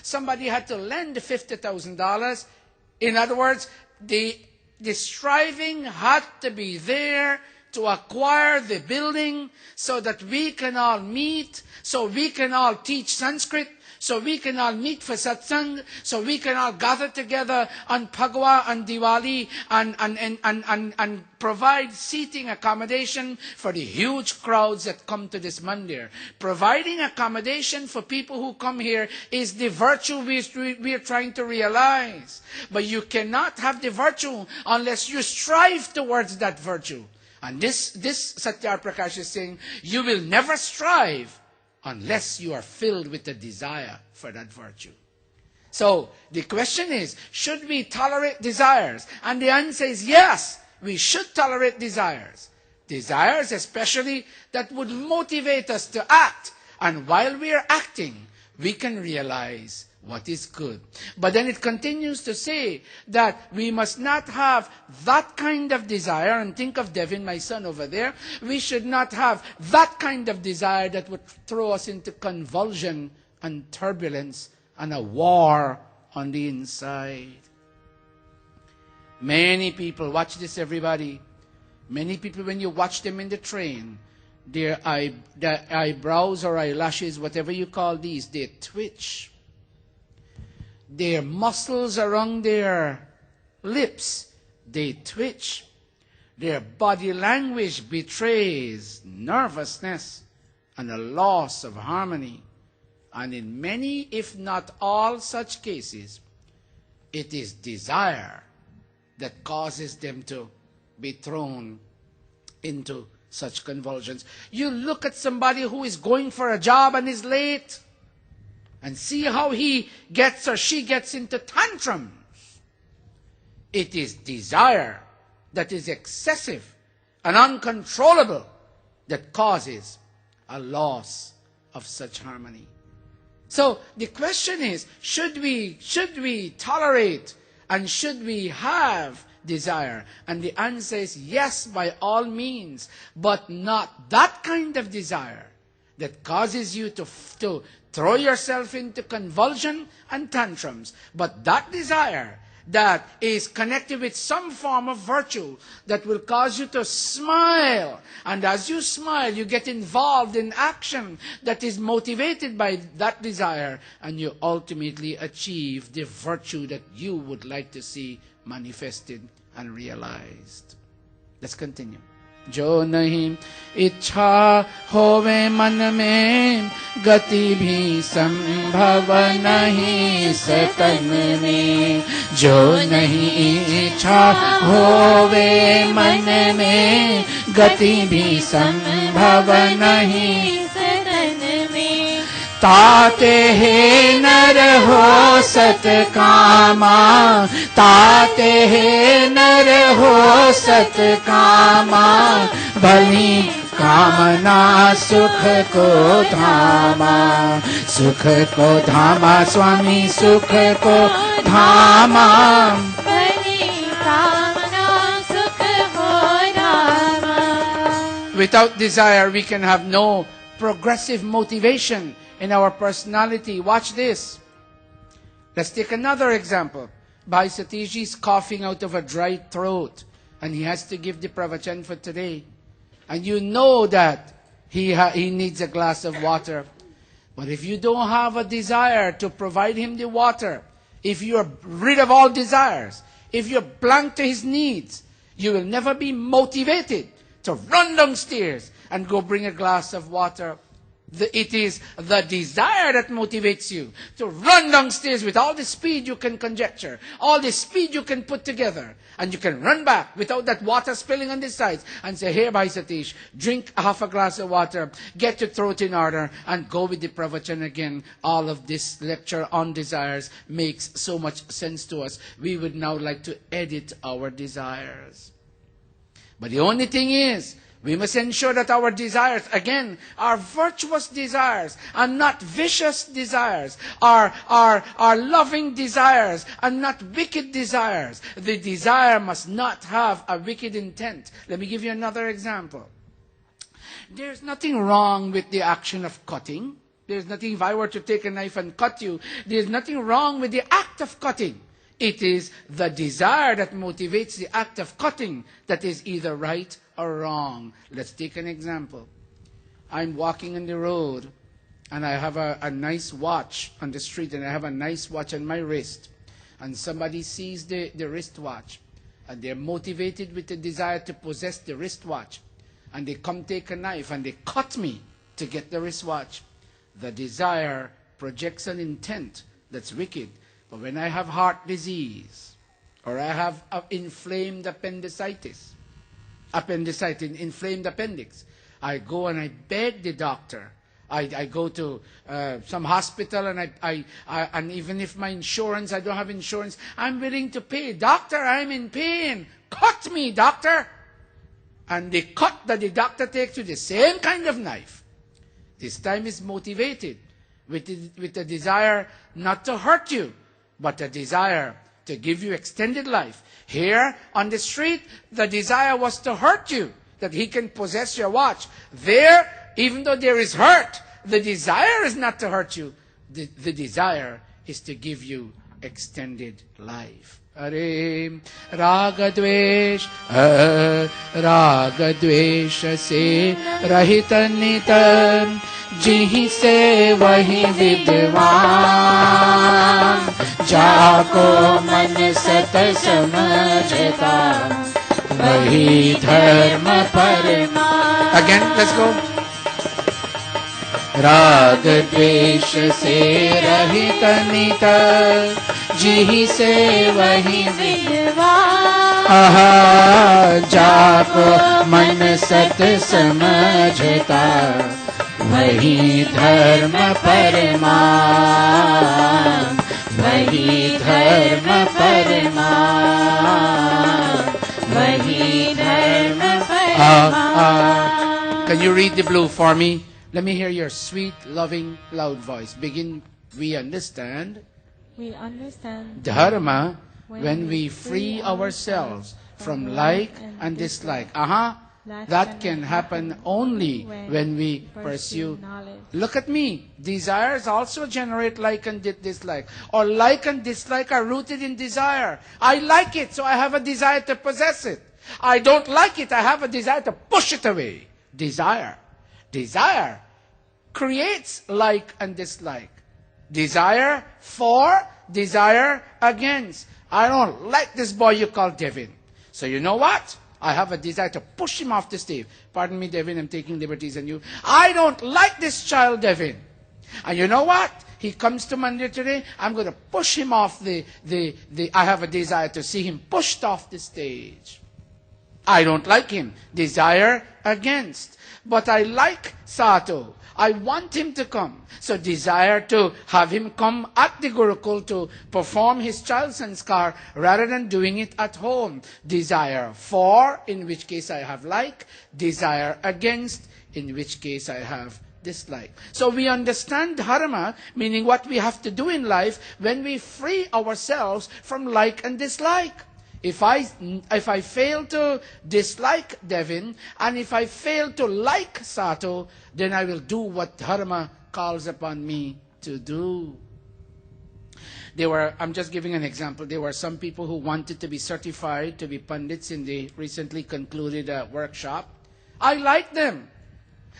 Somebody had to lend $50,000. In other words, the striving had to be there to acquire the building so that we can all meet, so we can all teach Sanskrit, so we can all meet for satsang, so we can all gather together on Phagwa and Diwali and provide seating accommodation for the huge crowds that come to this mandir. Providing accommodation for people who come here is the virtue we are trying to realize. But you cannot have the virtue unless you strive towards that virtue. And this Satish Prakash is saying, you will never strive unless you are filled with a desire for that virtue. So the question is, should we tolerate desires? And the answer is yes, we should tolerate desires. Desires especially that would motivate us to act. And while we are acting, we can realize what is good. But then it continues to say that we must not have that kind of desire, and think of Devin, my son over there, we should not have that kind of desire that would throw us into convulsion and turbulence and a war on the inside. Many people, watch this everybody, many people when you watch them in the train, their eyebrows or eyelashes, whatever you call these, they twitch. Their muscles around their lips, they twitch. Their body language betrays nervousness and a loss of harmony. And in many, if not all such cases, it is desire that causes them to be thrown into such convulsions. You look at somebody who is going for a job and is late, and see how he gets or she gets into tantrums. It is desire that is excessive and uncontrollable that causes a loss of such harmony. So the question is, should we tolerate and should we have desire? And the answer is yes, by all means, but not that kind of desire that causes you to throw yourself into convulsion and tantrums. But that desire that is connected with some form of virtue that will cause you to smile. And as you smile, you get involved in action that is motivated by that desire. And you ultimately achieve the virtue that you would like to see manifested and realized. Let's continue. जो नहीं इच्छा होवे मन में गति भी संभव नहीं सतन में जो नहीं इच्छा होवे मन में गति भी संभव नहीं सतन में ताते हे नर हो सत कामा ताते हे नर हो सत कामा भली कामना सुख को धामा स्वामी सुख को धामा भली कामना सुख को धामा. Without desire we can have no progressive motivation in our personality. Watch this. Let's take another example. Bhai Satish is coughing out of a dry throat and he has to give the pravachan for today. And you know that he needs a glass of water. But if you don't have a desire to provide him the water, if you're rid of all desires, if you're blank to his needs, you will never be motivated to run downstairs and go bring a glass of water. It is the desire that motivates you to run downstairs with all the speed you can conjecture, all the speed you can put together, and you can run back without that water spilling on the sides and say, here, Bhai Satish, drink half a glass of water, get your throat in order, and go with the pravachan again. All of this lecture on desires makes so much sense to us. We would now like to edit our desires. But the only thing is, we must ensure that our desires, again, are virtuous desires and not vicious desires, are loving desires and not wicked desires. The desire must not have a wicked intent. Let me give you another example. There's nothing wrong with the action of cutting. There's nothing, if I were to take a knife and cut you, there's nothing wrong with the act of cutting. It is the desire that motivates the act of cutting that is either right or wrong. Let's take an example. I'm walking on the road, and I have a nice watch on the street, and I have a nice watch on my wrist. And somebody sees the wristwatch, and they're motivated with the desire to possess the wristwatch. And they come take a knife, and they cut me to get the wristwatch. The desire projects an intent that's wicked. But when I have heart disease, or I have inflamed inflamed appendix, I go and I beg the doctor. I go to some hospital, and and even if my insurance, I don't have insurance, I'm willing to pay. Doctor, I'm in pain. Cut me, doctor. And the cut that the doctor takes with the same kind of knife, this time is motivated with a desire not to hurt you, but a desire to give you extended life. Here on the street, the desire was to hurt you, that he can possess your watch. There, even though there is hurt, the desire is not to hurt you. The desire is to give you extended life. Hare Raga Dvesh se rahita nitam jihi se vahi vidwan jako man sat samajhta vahi dharma parama. Again, let's go. राग द्वेष से रहित नित जिहि से वही विद्वान जाको मन सत समझता वही धर्म परमान वही धर्म परमान वही धर्म Parman. Can you read the blue for me? Let me hear your sweet, loving, loud voice. Begin. We understand. We understand Dharma when we free ourselves from like and dislike. That can happen only when we pursue knowledge. Look at me. Desires also generate like and dislike. Or like and dislike are rooted in desire. I like it, so I have a desire to possess it. I don't like it, I have a desire to push it away. Desire. Desire creates like and dislike. Desire for, desire against. I don't like this boy you call Devin. So you know what? I have a desire to push him off the stage. Pardon me, Devin, I'm taking liberties on you. I don't like this child, Devin. And you know what? He comes to Monday today, I'm going to push him off I have a desire to see him pushed off the stage. I don't like him. Desire against. But I like Sato. I want him to come. So desire to have him come at the Gurukul to perform his child sanskar rather than doing it at home. Desire for, in which case I have like. Desire against, in which case I have dislike. So we understand dharma, meaning what we have to do in life when we free ourselves from like and dislike. If I fail to dislike Devin, and if I fail to like Sato, then I will do what dharma calls upon me to do. I'm just giving an example. There were some people who wanted to be certified to be pundits in the recently concluded workshop. I liked them,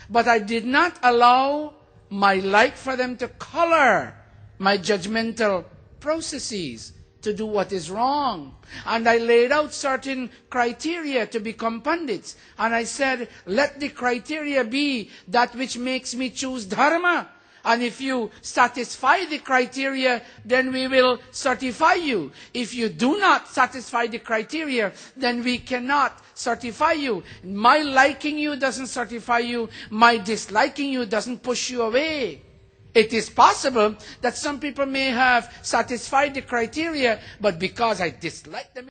but I did not allow my like for them to color my judgmental processes to do what is wrong. And I laid out certain criteria to become pundits. And I said, let the criteria be that which makes me choose dharma. And if you satisfy the criteria, then we will certify you. If you do not satisfy the criteria, then we cannot certify you. My liking you doesn't certify you. My disliking you doesn't push you away. It is possible that some people may have satisfied the criteria, but because I dislike them,